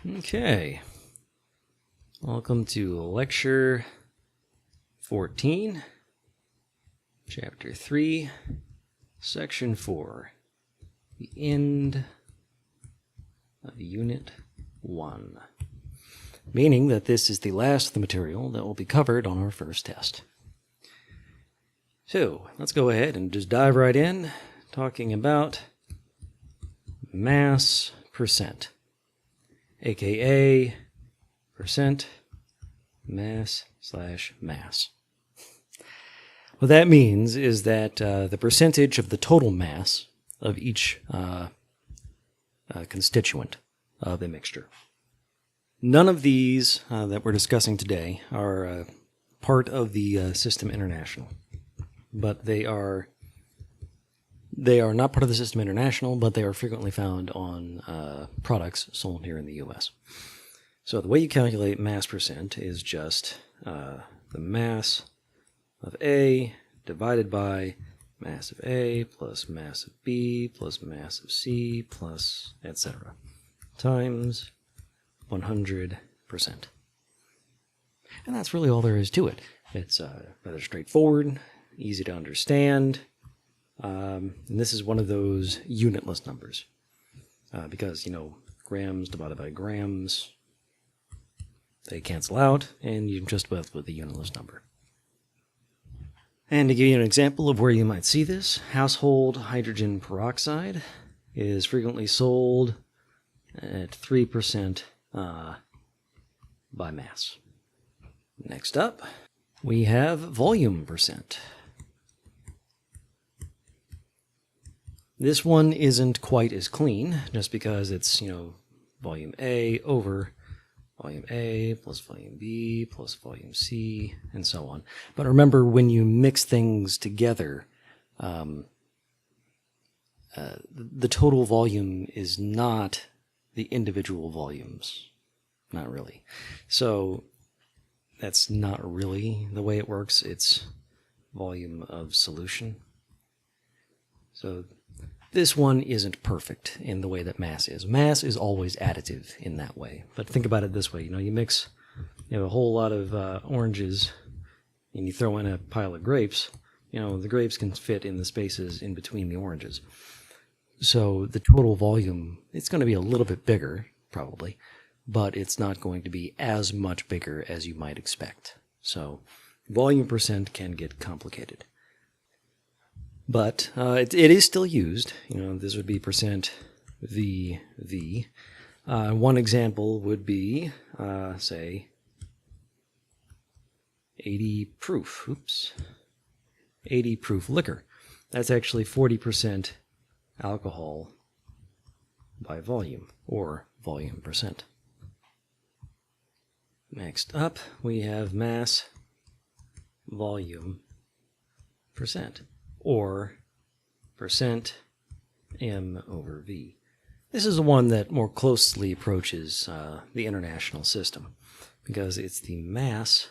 Okay, welcome to lecture 14, chapter 3, section 4, the end of unit 1, meaning that this is the last of the material that will be covered on our first test. So, let's go ahead and just dive right in, talking about mass percent, aka percent mass slash mass. What that means is that the percentage of the total mass of each constituent of a mixture. None of these that we're discussing today are part of the System International, but they are not part of the System International, but they are frequently found on products sold here in the U.S. So the way you calculate mass percent is just the mass of A divided by mass of A plus mass of B plus mass of C plus etc. times 100%. And that's really all there is to it. It's rather straightforward, easy to understand. And this is one of those unitless numbers because, grams divided by grams, they cancel out, and you're just left with a unitless number. And to give you an example of where you might see this, household hydrogen peroxide is frequently sold at 3% by mass. Next up, we have volume percent. This one isn't quite as clean, just because it's, volume A over volume A plus volume B plus volume C, and so on. But remember, when you mix things together, the total volume is not the individual volumes. Not really. So that's not really the way it works. It's volume of solution. So this one isn't perfect in the way that mass is. Mass is always additive in that way. But think about it this way. You mix a whole lot of oranges and you throw in a pile of grapes. The grapes can fit in the spaces in between the oranges. So the total volume, it's going to be a little bit bigger, probably, but it's not going to be as much bigger as you might expect. So volume percent can get complicated. But it is still used. This would be percent VV. One example would be, say, 80 proof. 80 proof liquor. That's actually 40% alcohol by volume, or volume percent. Next up, we have mass volume percent, or percent M over V. This is the one that more closely approaches the international system, because it's the mass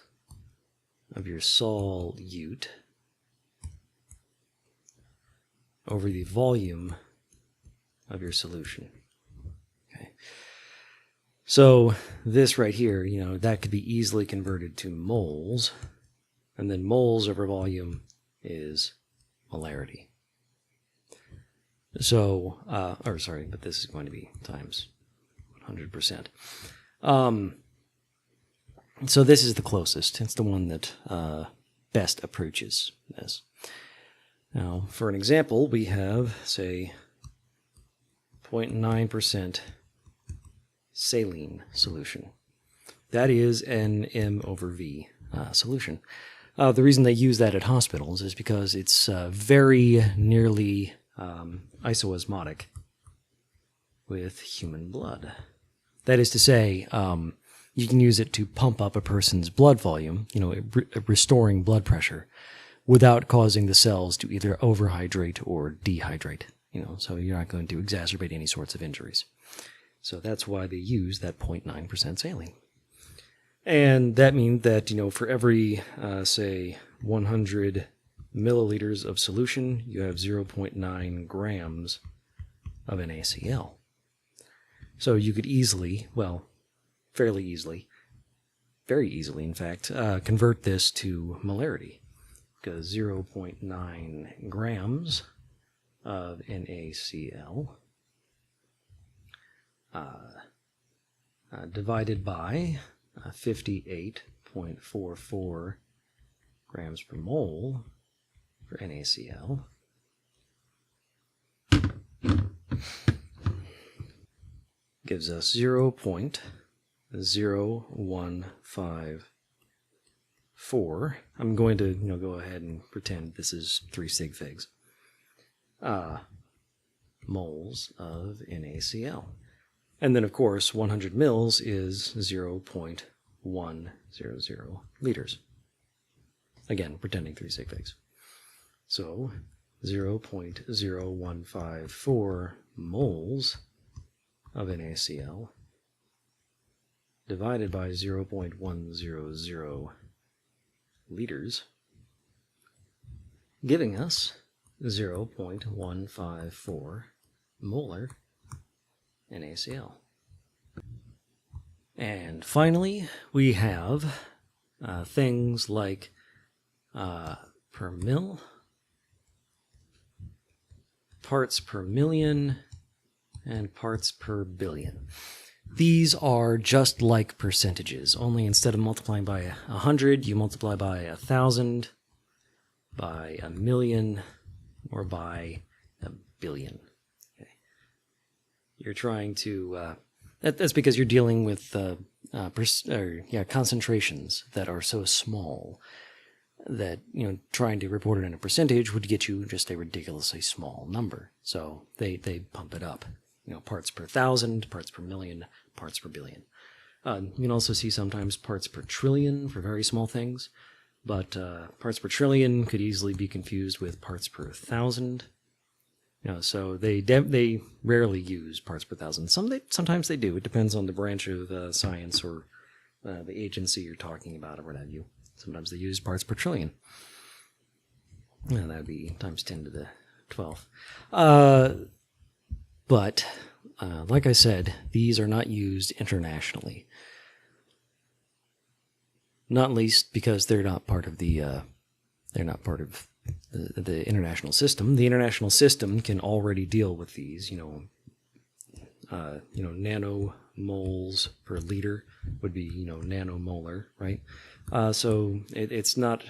of your solute over the volume of your solution. Okay. So this right here, that could be easily converted to moles, and then moles over volume is molarity. So, but this is going to be times 100%. So this is the closest. It's the one that best approaches this. Now, for an example, we have, say, 0.9% saline solution. That is an M over V solution. The reason they use that at hospitals is because it's very nearly isoosmotic with human blood. That is to say, you can use it to pump up a person's blood volume, restoring blood pressure, without causing the cells to either overhydrate or dehydrate. So you're not going to exacerbate any sorts of injuries. So that's why they use that 0.9% saline. And that means that, for every, say, 100 milliliters of solution, you have 0.9 grams of NaCl. So you could easily, fairly easily, very easily, in fact, convert this to molarity, because 0.9 grams of NaCl divided by 58.44 grams per mole for NaCl gives us 0.0154. I'm going to go ahead and pretend this is 3 sig figs. Moles of NaCl. And then, of course, 100 mils is 0.100 liters. Again, pretending 3 sig figs. So, 0.0154 moles of NaCl divided by 0.100 liters, giving us 0.154 molar NaCl. And finally, we have things like per mil, parts per million, and parts per billion. These are just like percentages, only instead of multiplying by 100, you multiply by 1,000, by 1,000,000, or by 1,000,000,000. Okay. You're trying to... that's because you're dealing with concentrations that are so small that trying to report it in a percentage would get you just a ridiculously small number. So they pump it up. Parts per 1,000, parts per million, parts per billion. You can also see sometimes parts per trillion for very small things, but parts per trillion could easily be confused with parts per 1,000. So they rarely use parts per 1,000. Sometimes they do. It depends on the branch of science or the agency you're talking about or what have you. Sometimes they use parts per trillion. And that would be times 10 to the 12th. But, like I said, these are not used internationally. Not least because they're not part of the international system. The international system can already deal with these. Nanomoles per liter would be nanomolar, right? So it's not,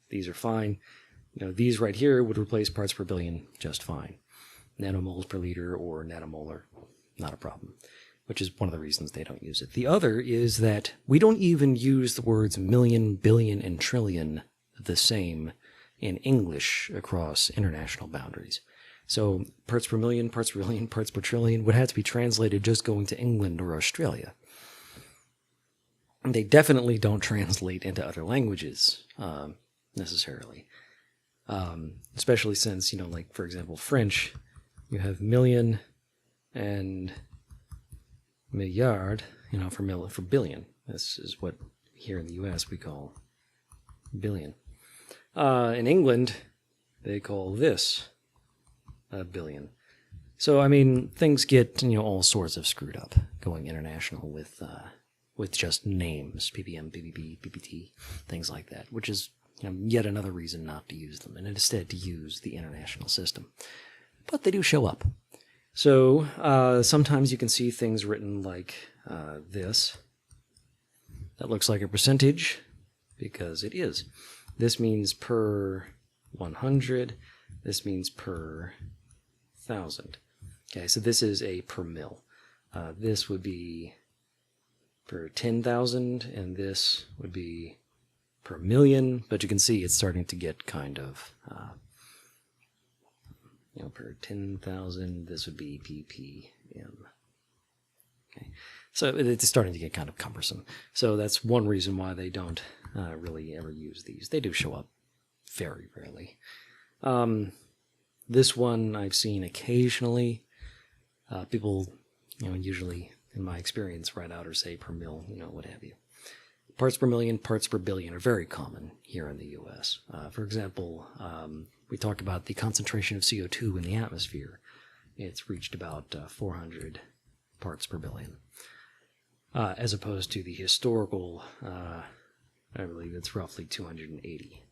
these are fine. These right here would replace parts per billion just fine. Nanomoles per liter or nanomolar, not a problem, which is one of the reasons they don't use it. The other is that we don't even use the words million, billion, and trillion the same in English across international boundaries. So parts per million, parts per billion, parts per trillion would have to be translated just going to England or Australia. And they definitely don't translate into other languages necessarily. Especially since, like, for example, French, you have million and milliard, for billion. This is what here in the U.S. we call billion. In England, they call this a billion. So, things get, all sorts of screwed up going international with just names, ppm, ppb, ppt, things like that, which is yet another reason not to use them, and instead to use the international system. But they do show up. So sometimes you can see things written like this. That looks like a percentage, because it is. This means per 100. This means per 1,000. Okay, so this is a per mil. This would be per 10,000, and this would be per million, but you can see it's starting to get kind of, per 10,000, this would be ppm. Okay, so it's starting to get kind of cumbersome. So that's one reason why they don't really ever use these. They do show up very rarely. This one I've seen occasionally. People, usually, in my experience, write out or say per mil, what have you. Parts per million, parts per billion are very common here in the U.S. For example, we talk about the concentration of CO2 in the atmosphere. It's reached about 400 parts per billion. as opposed to the historical, I believe it's roughly 280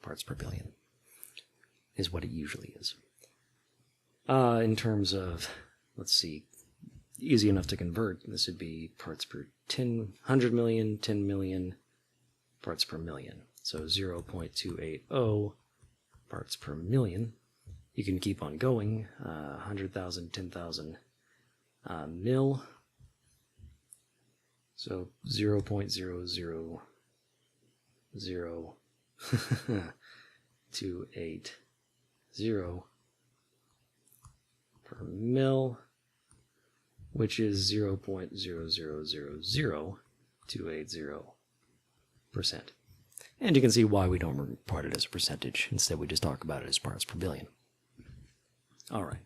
parts per billion, is what it usually is. In terms of, let's see, easy enough to convert, this would be parts per 100 million, 10 million parts per million. So 0.280 parts per million. You can keep on going, 100,000, 10,000 mil. So 0.0000280 per mil, which is 0.0000280%. And you can see why we don't report it as a percentage. Instead, we just talk about it as parts per billion. All right.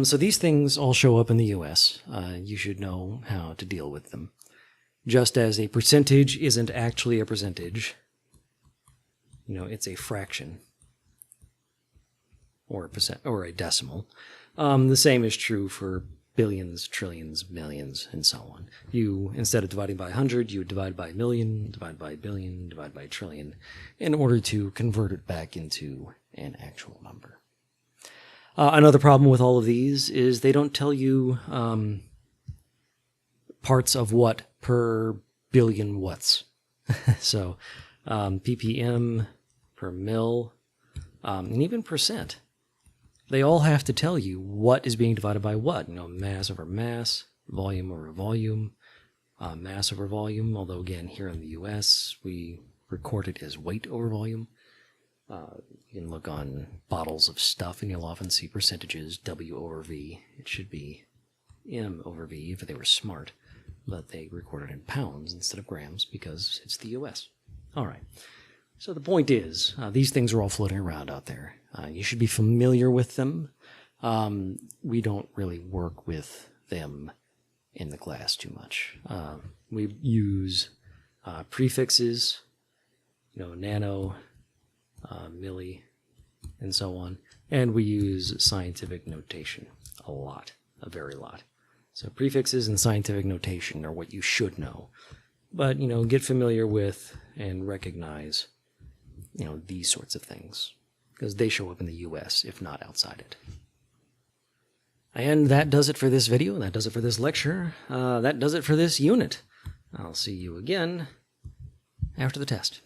So these things all show up in the US. You should know how to deal with them. Just as a percentage isn't actually a percentage, it's a fraction or a percent or a decimal. The same is true for billions, trillions, millions, and so on. You, instead of dividing by 100, you would divide by million, divide by billion, divide by trillion, in order to convert it back into an actual number. Another problem with all of these is they don't tell you parts of what per billion what's. So ppm per mil, and even percent. They all have to tell you what is being divided by what. Mass over mass, volume over volume, mass over volume. Although, again, here in the US, we record it as weight over volume. You can look on bottles of stuff, and you'll often see percentages, W over V. It should be M over V if they were smart, but they record it in pounds instead of grams because it's the US. All right. So the point is, these things are all floating around out there. You should be familiar with them. We don't really work with them in the class too much. We use prefixes, nano, milli, and so on. And we use scientific notation a lot, a very lot. So prefixes and scientific notation are what you should know. But, get familiar with and recognize these sorts of things, because they show up in the US, if not outside it. And that does it for this video. That does it for this lecture. That does it for this unit. I'll see you again after the test.